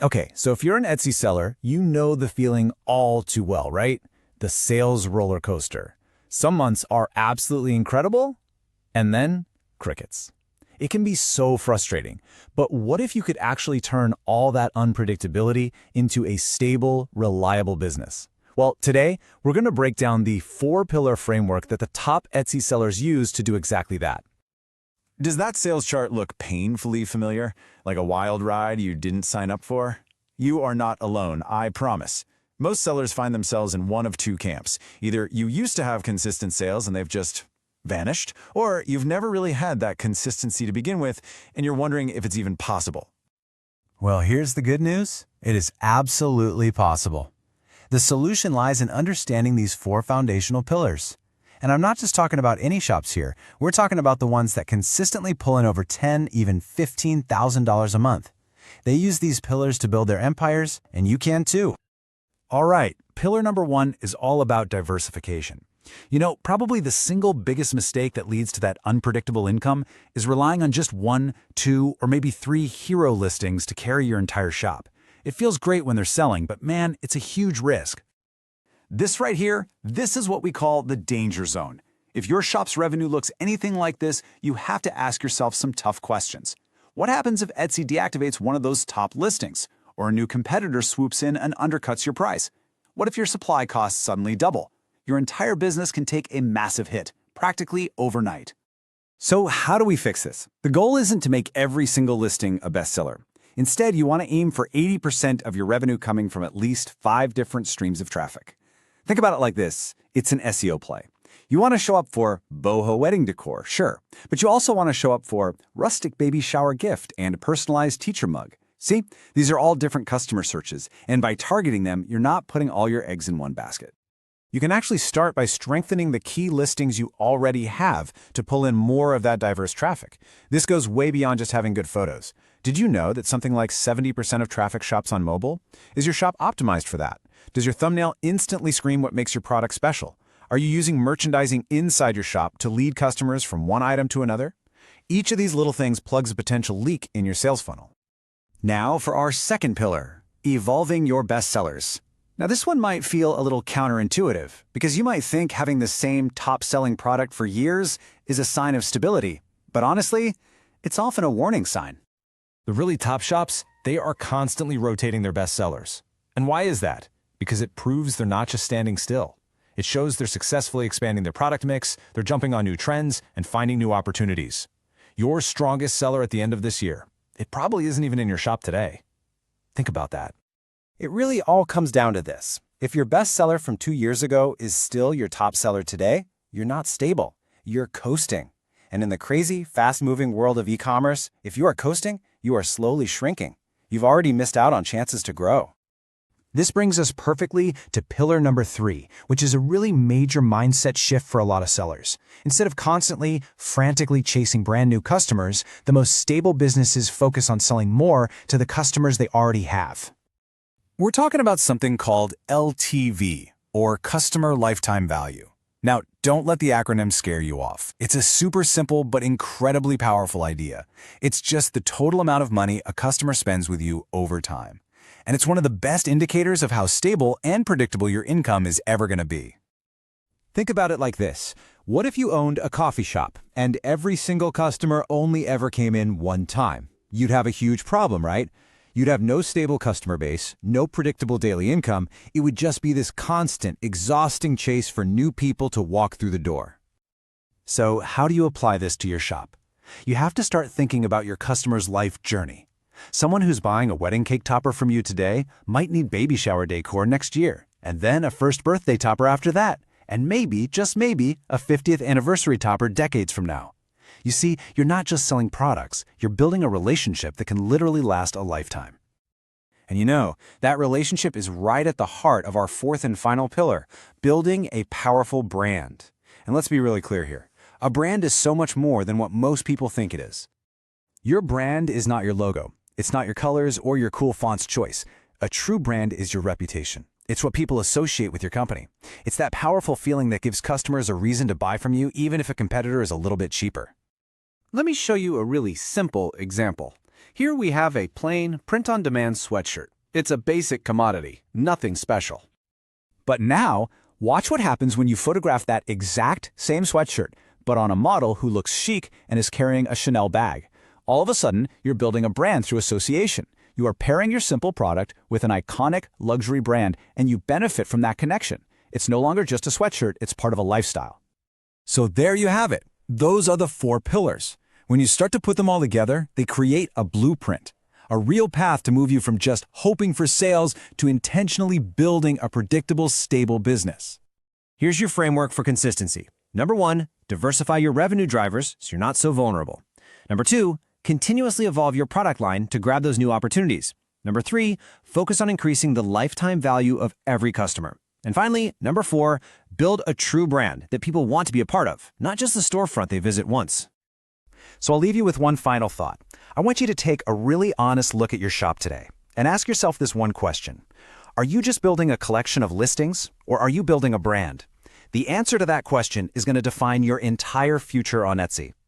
Okay, so if you're an Etsy seller, you know the feeling all too well, right? The sales roller coaster. Some months are absolutely incredible, and then crickets. It can be so frustrating, but what if you could actually turn all that unpredictability into a stable, reliable business? Well, today, we're going to break down the 4-pillar framework that the top Etsy sellers use to do exactly that. Does that sales chart look painfully familiar, like a wild ride you didn't sign up for? You are not alone, I promise. Most sellers find themselves in one of two camps. Either you used to have consistent sales and they've just vanished, or you've never really had that consistency to begin with, and you're wondering if it's even possible. Well, here's the good news. It is absolutely possible. The solution lies in understanding these 4 foundational pillars. And I'm not just talking about any shops here. We're talking about the ones that consistently pull in over $10,000, even $15,000 a month. They use these pillars to build their empires, and you can too. All right, pillar number 1 is all about diversification. You know, probably the single biggest mistake that leads to that unpredictable income is relying on just 1, 2, or maybe 3 hero listings to carry your entire shop. It feels great when they're selling, but man, it's a huge risk. This right here, this is what we call the danger zone. If your shop's revenue looks anything like this, you have to ask yourself some tough questions. What happens if Etsy deactivates one of those top listings, or a new competitor swoops in and undercuts your price? What if your supply costs suddenly double? Your entire business can take a massive hit, practically overnight. So how do we fix this? The goal isn't to make every single listing a bestseller. Instead, you want to aim for 80% of your revenue coming from at least 5 different streams of traffic. Think about it like this. It's an SEO play. You want to show up for boho wedding decor, sure, but you also want to show up for rustic baby shower gift and a personalized teacher mug. See, these are all different customer searches, and by targeting them, you're not putting all your eggs in one basket. You can actually start by strengthening the key listings you already have to pull in more of that diverse traffic. This goes way beyond just having good photos. Did you know that something like 70% of traffic shops on mobile? Is your shop optimized for that? Does your thumbnail instantly scream what makes your product special? Are you using merchandising inside your shop to lead customers from one item to another? Each of these little things plugs a potential leak in your sales funnel. Now for our second pillar, evolving your bestsellers. Now this one might feel a little counterintuitive because you might think having the same top-selling product for years is a sign of stability, but honestly, it's often a warning sign. The really top shops, they are constantly rotating their best sellers. And why is that? Because it proves they're not just standing still. It shows they're successfully expanding their product mix, they're jumping on new trends, and finding new opportunities. Your strongest seller at the end of this year, it probably isn't even in your shop today. Think about that. It really all comes down to this. If your best seller from 2 years ago is still your top seller today, you're not stable. You're coasting. And in the crazy, fast-moving world of e-commerce, if you are coasting, you are slowly shrinking. You've already missed out on chances to grow. This brings us perfectly to pillar number 3, which is a really major mindset shift for a lot of sellers. Instead of constantly, frantically chasing brand new customers, the most stable businesses focus on selling more to the customers they already have. We're talking about something called LTV, or Customer Lifetime Value. Now, don't let the acronym scare you off. It's a super simple but incredibly powerful idea. It's just the total amount of money a customer spends with you over time. And it's one of the best indicators of how stable and predictable your income is ever going to be. Think about it like this. What if you owned a coffee shop and every single customer only ever came in one time? You'd have a huge problem, right? You'd have no stable customer base, no predictable daily income. It would just be this constant, exhausting chase for new people to walk through the door. So how do you apply this to your shop? You have to start thinking about your customer's life journey. Someone who's buying a wedding cake topper from you today might need baby shower decor next year, and then a first birthday topper after that, and maybe, just maybe, a 50th anniversary topper decades from now. You see, you're not just selling products, you're building a relationship that can literally last a lifetime. And you know, that relationship is right at the heart of our 4th and final pillar, building a powerful brand. And let's be really clear here. A brand is so much more than what most people think it is. Your brand is not your logo. It's not your colors or your cool font's choice. A true brand is your reputation. It's what people associate with your company. It's that powerful feeling that gives customers a reason to buy from you even if a competitor is a little bit cheaper. Let me show you a really simple example. Here we have a plain, print-on-demand sweatshirt. It's a basic commodity, nothing special. But now, watch what happens when you photograph that exact same sweatshirt, but on a model who looks chic and is carrying a Chanel bag. All of a sudden, you're building a brand through association. You are pairing your simple product with an iconic luxury brand, and you benefit from that connection. It's no longer just a sweatshirt, it's part of a lifestyle. So there you have it. Those are the 4 pillars. When you start to put them all together, they create a blueprint, a real path to move you from just hoping for sales to intentionally building a predictable, stable business. Here's your framework for consistency. Number 1, diversify your revenue drivers so you're not so vulnerable. Number 2, continuously evolve your product line to grab those new opportunities. Number 3, focus on increasing the lifetime value of every customer. And finally, number 4, build a true brand that people want to be a part of, not just the storefront they visit once. So I'll leave you with one final thought. I want you to take a really honest look at your shop today and ask yourself this one question. Are you just building a collection of listings, or are you building a brand? The answer to that question is going to define your entire future on Etsy.